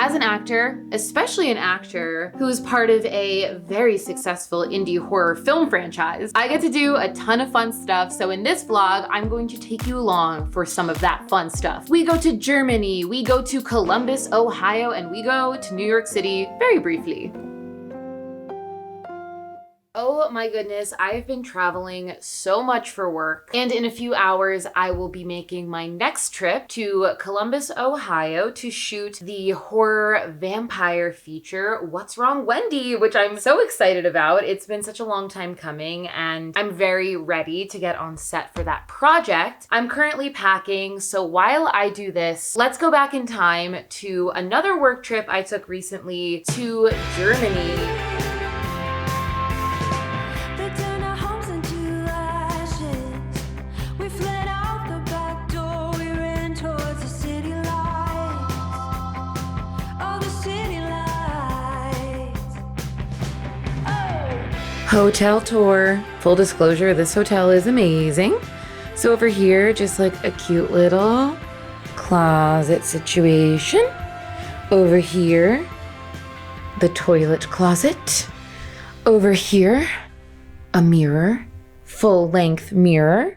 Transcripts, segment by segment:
As an actor, especially an actor who is part of a very successful indie horror film franchise, I get to do a ton of fun stuff. So in this vlog, I'm going to take you along for some of that fun stuff. We go to Germany, we go to Columbus, Ohio, and we go to New York City very briefly. Oh my goodness, I've been traveling so much for work, and in a few hours I will be making my next trip to Columbus, Ohio to shoot the horror vampire feature, What's Wrong, Wendy, which I'm so excited about. It's been such a long time coming and I'm very ready to get on set for that project. I'm currently packing, so while I do this, let's go back in time to another work trip I took recently to Germany. Hotel tour. Full disclosure, this hotel is amazing. So over here, just like a cute little closet situation. Over here, the toilet closet. Over here, a mirror, full length mirror.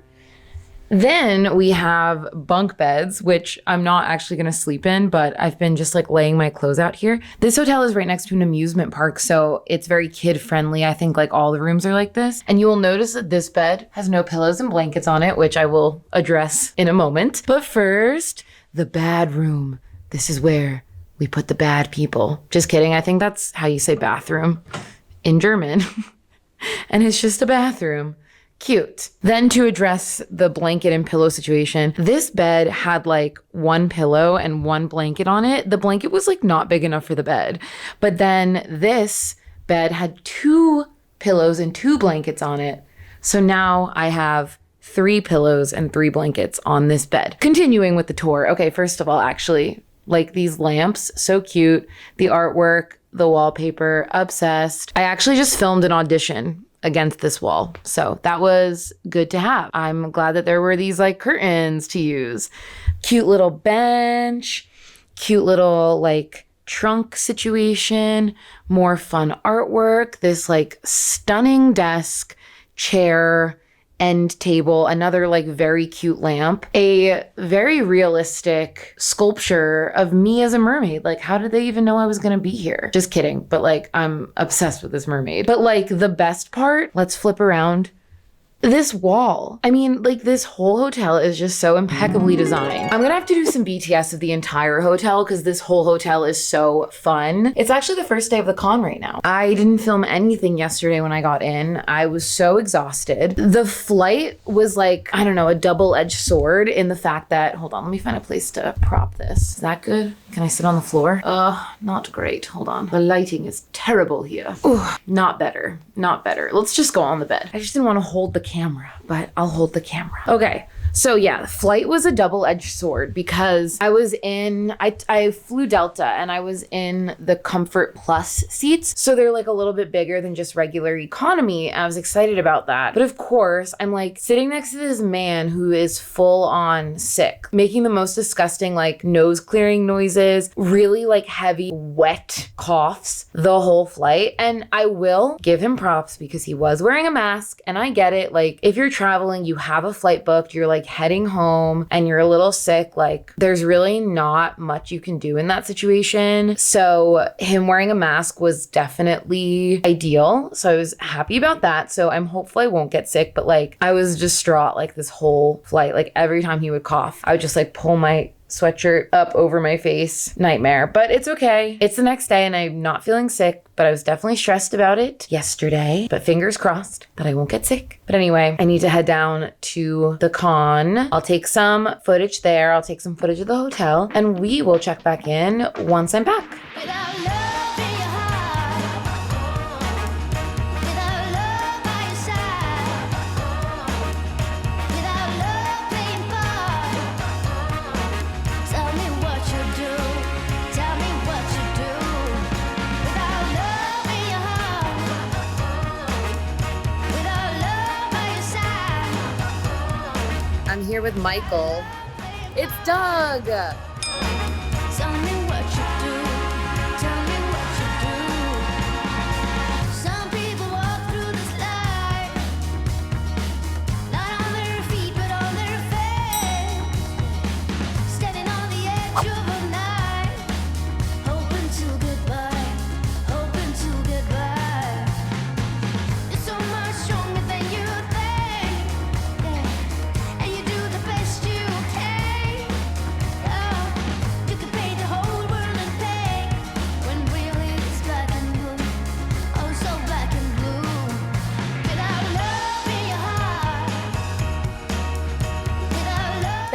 Then we have bunk beds, which I'm not actually gonna sleep in, but I've been just like laying my clothes out here. This hotel is right next to an amusement park, so it's very kid friendly. I think like all the rooms are like this. And you will notice that this bed has no pillows and blankets on it, which I will address in a moment. But first, the bad room. This is where we put the bad people. Just kidding, I think that's how you say bathroom in German. And it's just a bathroom. Cute. Then to address the blanket and pillow situation, this bed had like one pillow and one blanket on it. The blanket was like not big enough for the bed. But then this bed had 2 pillows and 2 blankets on it. So now I have 3 pillows and 3 blankets on this bed. Continuing with the tour. Okay, first of all, actually, like these lamps, so cute. The artwork, the wallpaper, obsessed. I actually just filmed an audition against this wall. So that was good to have. I'm glad that there were these like curtains to use. Cute little bench, cute little like trunk situation, more fun artwork, this like stunning desk, chair, end table, another like very cute lamp, a very realistic sculpture of me as a mermaid. Like, how did they even know I was gonna be here? Just kidding, but like, I'm obsessed with this mermaid. But like the best part, let's flip around. This wall. I mean, like this whole hotel is just so impeccably designed. I'm gonna have to do some BTS of the entire hotel because this whole hotel is so fun. It's actually the first day of the con right now. I didn't film anything yesterday when I got in. I was so exhausted. The flight was like, I don't know, a double-edged sword in the fact that, hold on, let me find a place to prop this. Is that good? Can I sit on the floor? Not great. Hold on. The lighting is terrible here. Ooh, not better. Not better. Let's just go on the bed. I just didn't want to hold the camera, but I'll hold the camera. Okay. So yeah, the flight was a double-edged sword because I was in, I flew Delta and I was in the Comfort Plus seats. So they're like a little bit bigger than just regular economy. I was excited about that. But of course, I'm like sitting next to this man who is full on sick, making the most disgusting like nose clearing noises, really like heavy, wet coughs the whole flight. And I will give him props because he was wearing a mask and I get it. Like if you're traveling, you have a flight booked, you're like heading home and you're a little sick, like there's really not much you can do in that situation. So him wearing a mask was definitely ideal. So I was happy about that. So I'm hopeful I won't get sick, but like I was distraught like this whole flight. Like every time he would cough, I would just like pull my sweatshirt up over my face. Nightmare, but it's okay. It's the next day and I'm not feeling sick, but I was definitely stressed about it yesterday, but fingers crossed that I won't get sick. But anyway, I need to head down to the con. I'll take some footage there. I'll take some footage of the hotel and we will check back in once I'm back. I'm here with Michael. It's Doug. Tell me what you do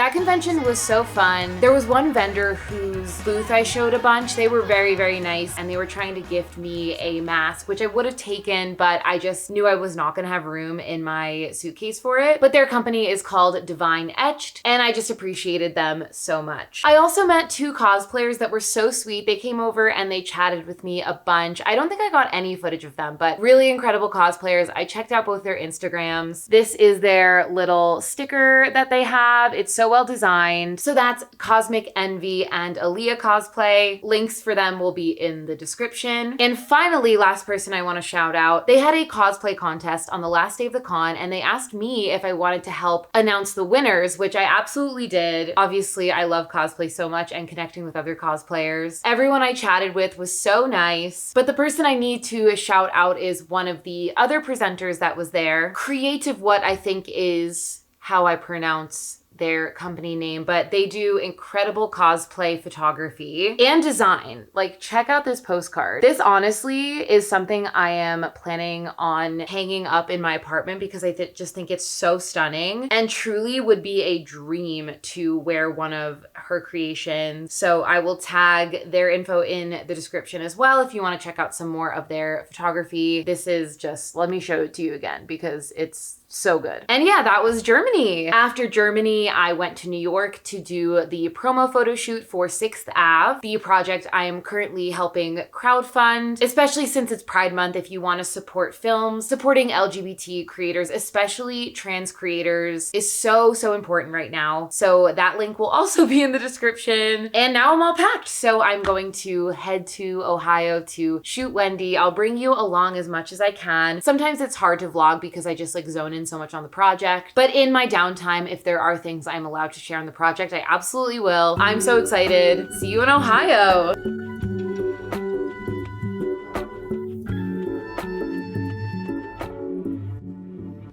That convention was so fun. There was one vendor whose booth I showed a bunch. They were very, very nice, and they were trying to gift me a mask, which I would have taken, but I just knew I was not gonna have room in my suitcase for it. But their company is called Divine Etched, and I just appreciated them so much. I also met 2 cosplayers that were so sweet. They came over and they chatted with me a bunch. I don't think I got any footage of them, but really incredible cosplayers. I checked out both their Instagrams. This is their little sticker that they have. It's so well designed. So that's Cosmic Envy and a Leah cosplay. Links for them will be in the description. And finally, last person I want to shout out, they had a cosplay contest on the last day of the con, and they asked me if I wanted to help announce the winners, which I absolutely did. Obviously, I love cosplay so much and connecting with other cosplayers. Everyone I chatted with was so nice, but the person I need to shout out is one of the other presenters that was there. Creative What I think is how I pronounce their company name, but they do incredible cosplay photography and design. Like, check out this postcard. This honestly is something I am planning on hanging up in my apartment because I just think it's so stunning and truly would be a dream to wear one of her creations. So I will tag their info in the description as well if you want to check out some more of their photography. This is just, let me show it to you again because it's so good. And yeah, that was Germany. After Germany, I went to New York to do the promo photo shoot for 6th Ave, the project I am currently helping crowdfund, especially since it's Pride Month. If you want to support films, supporting LGBT creators, especially trans creators, is so, so important right now. So that link will also be in the description. And now I'm all packed. So I'm going to head to Ohio to shoot Wendy. I'll bring you along as much as I can. Sometimes it's hard to vlog because I just like zone in so much on the project. But in my downtime, if there are things I'm allowed to share on the project, I absolutely will. I'm so excited. See you in Ohio.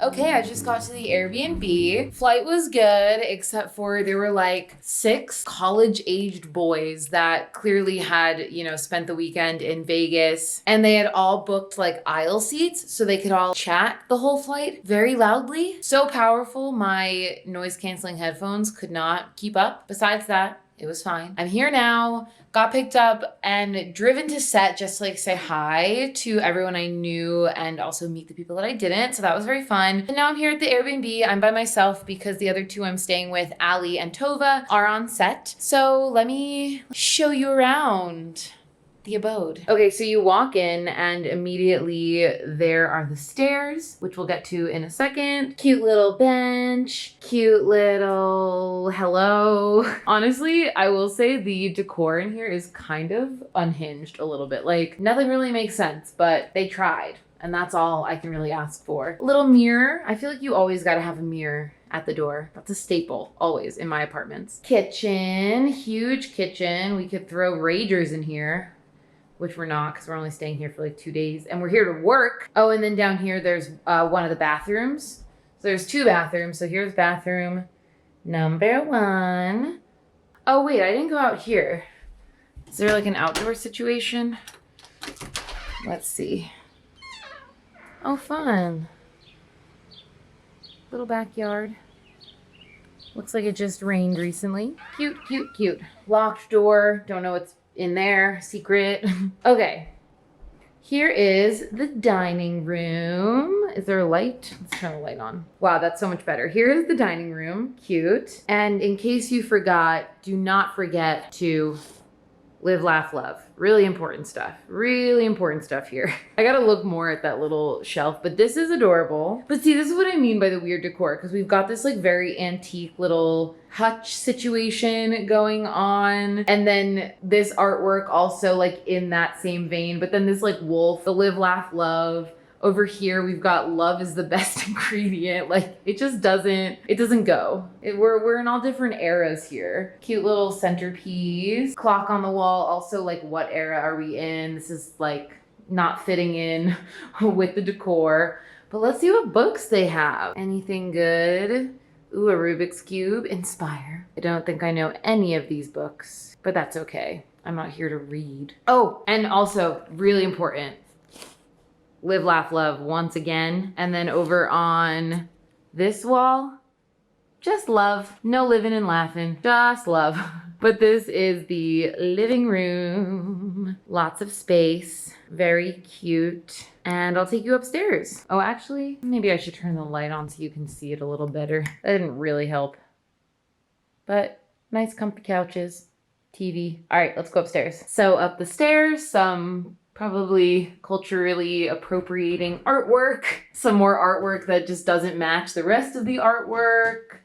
Okay, I just got to the Airbnb. Flight was good, except for there were like 6 college-aged boys that clearly had, you know, spent the weekend in Vegas, and they had all booked like aisle seats so they could all chat the whole flight very loudly. So powerful, my noise-canceling headphones could not keep up. Besides that, it was fine. I'm here now, got picked up and driven to set just to like say hi to everyone I knew and also meet the people that I didn't. So that was very fun. And now I'm here at the Airbnb. I'm by myself because the other 2 I'm staying with, Ali and Tova, are on set. So let me show you around the abode. Okay, so you walk in and immediately there are the stairs, which we'll get to in a second. Cute little bench, cute little hello. Honestly, I will say the decor in here is kind of unhinged a little bit. Like, nothing really makes sense, but they tried. And that's all I can really ask for. Little mirror. I feel like you always gotta have a mirror at the door. That's a staple, always, in my apartments. Kitchen, huge kitchen. We could throw ragers in here, which we're not because we're only staying here for like 2 days and we're here to work. Oh, and then down here, there's one of the bathrooms. So there's 2 bathrooms. So here's bathroom number 1. Oh wait, I didn't go out here. Is there like an outdoor situation? Let's see. Oh, fun. Little backyard. Looks like it just rained recently. Cute, cute, cute. Locked door. Don't know what's in there. Secret. Okay. Here is the dining room. Is there a light? Let's turn the light on. Wow, that's so much better. Here is the dining room. Cute. And in case you forgot, do not forget to live, laugh, love. Really important stuff. Really important stuff here. I gotta look more at that little shelf, but this is adorable. But see, this is what I mean by the weird decor, because we've got this like very antique little hutch situation going on. And then this artwork also like in that same vein, but then this like wolf, the live, laugh, love. Over here, we've got love is the best ingredient. Like, it just doesn't, it doesn't go. We're in all different eras here. Cute little centerpiece. Clock on the wall. Also, like, what era are we in? This is, like, not fitting in with the decor. But let's see what books they have. Anything good? Ooh, a Rubik's Cube. Inspire. I don't think I know any of these books, but that's okay. I'm not here to read. Oh, and also, really important. Live, laugh, love once again. And then over on this wall, Just love. No living and laughing. Just love. But this is the living room. Lots of space. Very cute. And I'll take you upstairs. Oh, actually, maybe I should turn the light on so you can see it a little better. That didn't really help. But nice comfy couches. TV. All right, let's go upstairs. So up the stairs, some probably culturally appropriating artwork. Some more artwork that just doesn't match the rest of the artwork.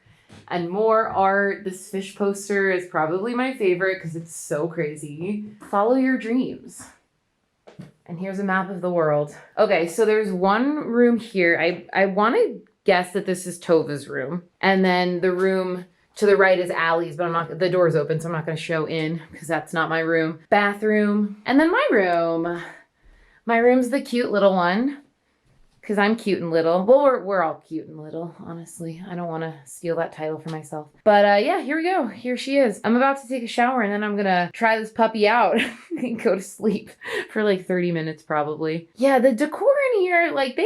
And more art. This fish poster is probably my favorite because it's so crazy. Follow your dreams. And here's a map of the world. Okay, so there's one room here. I want to guess that this is Tova's room. And then the room to the right is Allie's, but I'm not, the door's open, so I'm not gonna show in because that's not my room. Bathroom, and then my room. My room's the cute little one because I'm cute and little. Well, we're all cute and little, honestly. I don't want to steal that title for myself. But yeah, here we go. Here she is. I'm about to take a shower and then I'm gonna try this puppy out and go to sleep for like 30 minutes probably. Yeah, the decor in here, like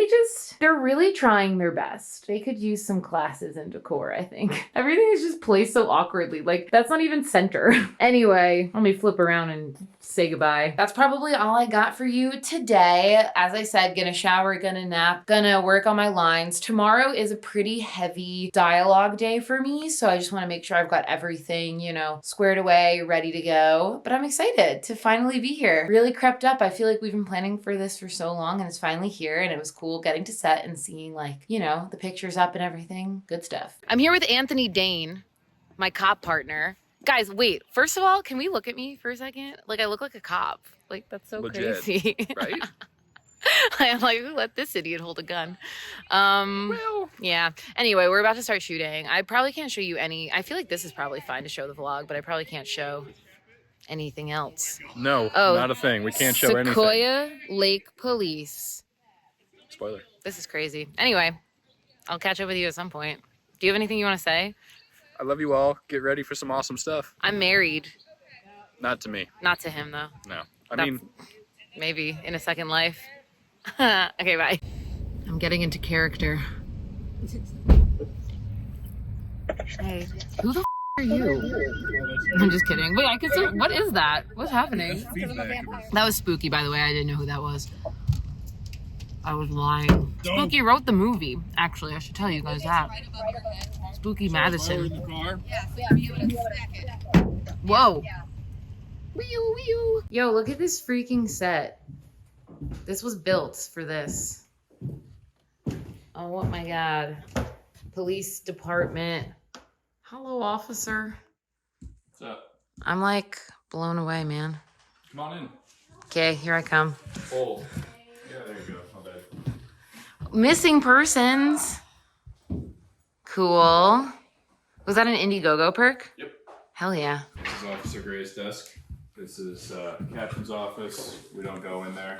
they're really trying their best. They could use some classes in decor, I think. Everything is just placed so awkwardly. Like that's not even center. Anyway, let me flip around and say goodbye. That's probably all I got for you today. As I said, gonna shower, gonna nap, gonna work on my lines. Tomorrow is a pretty heavy dialogue day for me, so I just want to make sure I've got everything, you know, squared away, ready to go. But I'm excited to finally be here. Really crept up. I feel like we've been planning for this for so long and it's finally here, and it was cool getting to set and seeing like, you know, the pictures up and everything. Good stuff. I'm here with Anthony Dane, my cop partner. Guys, wait, first of all, can we look at me for a second? Like, I look like a cop. Like, that's so legit, crazy. Right? I'm like, who let this idiot hold a gun? Well. Yeah. Anyway, we're about to start shooting. I probably can't show you any. I feel like this is probably fine to show the vlog, but I probably can't show anything else. No, not a thing. We can't show anything. Sequoia Lake Police. Spoiler. This is crazy. Anyway, I'll catch up with you at some point. Do you have anything you want to say? I love you all. Get ready for some awesome stuff. I'm married. Not to me. Not to him, though. No. I mean, maybe in a second life. Okay, bye. I'm getting into character. Hey, who the f are you? I'm just kidding. Wait, I could say, what is that? What's happening? That was Spooky, by the way. I didn't know who that was. I was lying. Spooky wrote the movie. Actually, I should tell you guys that. Spooky Madison. Whoa. Wee-oo, wee-oo. Yo, look at this freaking set. This was built for this. Oh my God. Police department. Hello, officer. What's up? I'm like blown away, man. Come on in. Okay, here I come. Oh. Yeah, there you go. My bad. Missing persons. Cool. Was that an Indiegogo perk? Yep. Hell yeah. This is Officer Gray's desk. This is captain's office. We don't go in there.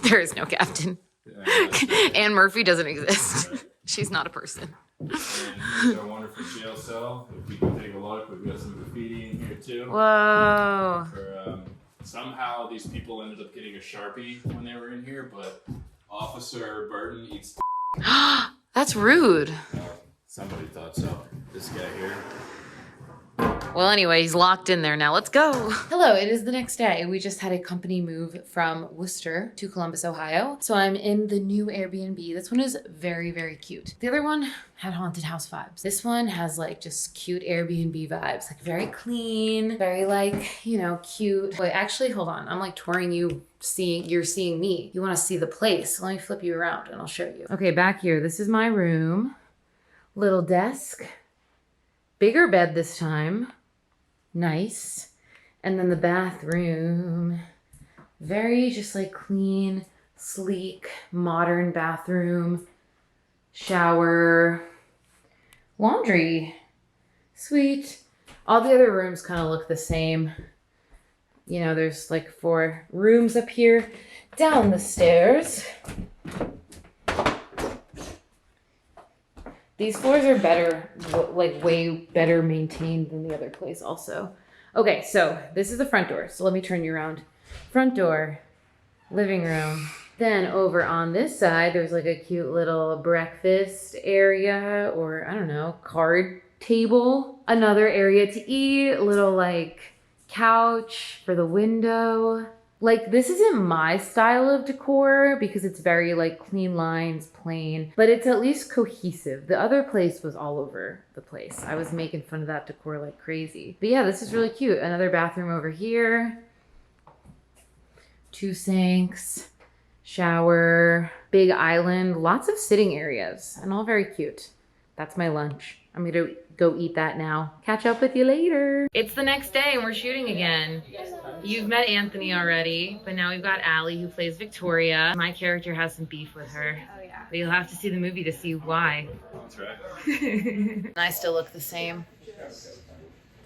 There is no captain. Anne Murphy doesn't exist. Right. She's not a person. And here's our wonderful jail cell. If we can take a look, we've got some graffiti in here too. Whoa. Somehow these people ended up getting a Sharpie when they were in here, but Officer Burton eats That's rude. Somebody thought so. This guy here. Well, anyway, he's locked in there now. Let's go. Hello, it is the next day. We just had a company move from Worcester to Columbus, Ohio. So I'm in the new Airbnb. This one is very, very cute. The other one had haunted house vibes. This one has like just cute Airbnb vibes. Like very clean, very like, you know, cute. Wait, actually, hold on. I'm like touring you. You're seeing me. You want to see the place. Let me flip you around and I'll show you. Okay, back here. This is my room. Little desk. Bigger bed this time. Nice. And then the bathroom. Very just like clean, sleek, modern bathroom. Shower. Laundry. Sweet. All the other rooms kind of look the same. You know, there's like 4 rooms up here. Down the stairs. These floors are better, like way better maintained than the other place also. Okay, so this is the front door. So let me turn you around. Front door, living room. Then over on this side, there's like a cute little breakfast area or I don't know, card table, another area to eat, little like couch for the window. Like this isn't my style of decor because it's very like clean lines, plain, but it's at least cohesive. The other place was all over the place. I was making fun of that decor like crazy. But yeah, this is really cute. Another bathroom over here. 2 sinks, shower, big island, lots of sitting areas and all very cute. That's my lunch. I'm gonna go eat that now. Catch up with you later. It's the next day and we're shooting again. You've met Anthony already, but now we've got Allie who plays Victoria. My character has some beef with her. Oh yeah. But you'll have to see the movie to see why. That's right. I still look the same.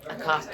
A cock.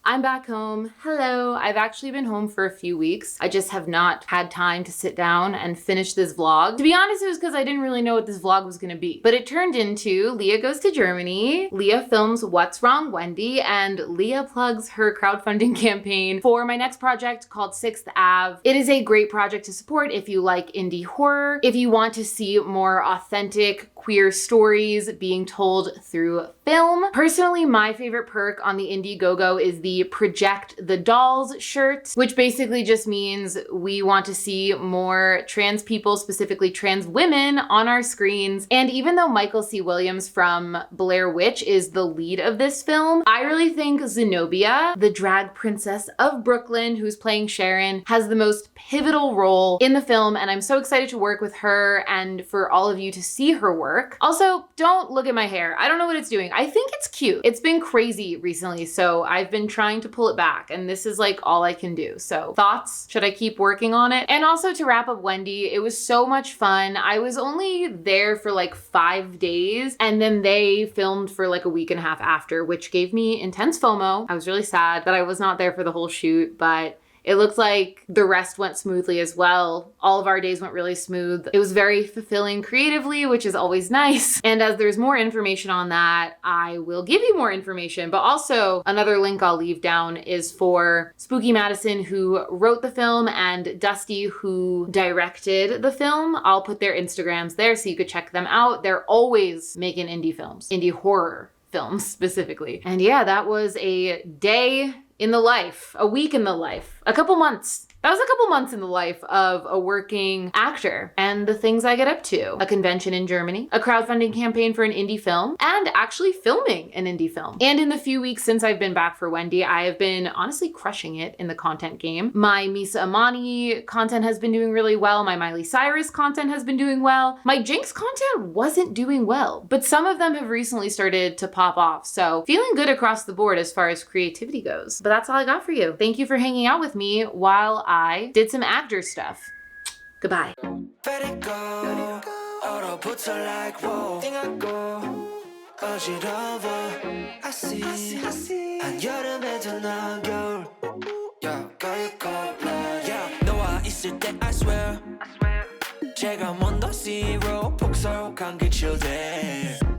I'm back home. Hello. I've actually been home for a few weeks. I just have not had time to sit down and finish this vlog. To be honest, it was because I didn't really know what this vlog was gonna be. But it turned into Leah goes to Germany, Leah films What's Wrong, Wendy, and Leah plugs her crowdfunding campaign for my next project called 6th Ave. It is a great project to support if you like indie horror, if you want to see more authentic queer stories being told through film. Personally, my favorite perk on the Indiegogo is the Project the Dolls shirt, which basically just means we want to see more trans people, specifically trans women, on our screens. And even though Michael C. Williams from Blair Witch is the lead of this film, I really think Zenobia, the drag princess of Brooklyn who's playing Sharon, has the most pivotal role in the film, and I'm so excited to work with her and for all of you to see her work. Also, don't look at my hair. I don't know what it's doing. I think it's cute. It's been crazy recently, so I've been trying to pull it back, and this is like all I can do. So thoughts? Should I keep working on it? And also to wrap up Wendy, it was so much fun. I was only there for like 5 days, and then they filmed for like a week and a half after, which gave me intense FOMO. I was really sad that I was not there for the whole shoot, but it looked like the rest went smoothly as well. All of our days went really smooth. It was very fulfilling creatively, which is always nice. And as there's more information on that, I will give you more information. But also another link I'll leave down is for Spooky Madison, who wrote the film, and Dusty, who directed the film. I'll put their Instagrams there so you could check them out. They're always making indie films, indie horror films specifically. And yeah, that was a day in the life, a week in the life, a couple months. That was a couple months in the life of a working actor and the things I get up to. A convention in Germany, a crowdfunding campaign for an indie film, and actually filming an indie film. And in the few weeks since I've been back for Wendy, I have been honestly crushing it in the content game. My Misa Amani content has been doing really well. My Miley Cyrus content has been doing well. My Jinx content wasn't doing well, but some of them have recently started to pop off. So feeling good across the board as far as creativity goes. But that's all I got for you. Thank you for hanging out with me while I did some actor stuff. Goodbye. 제가 먼저 zero 폭설한 그 children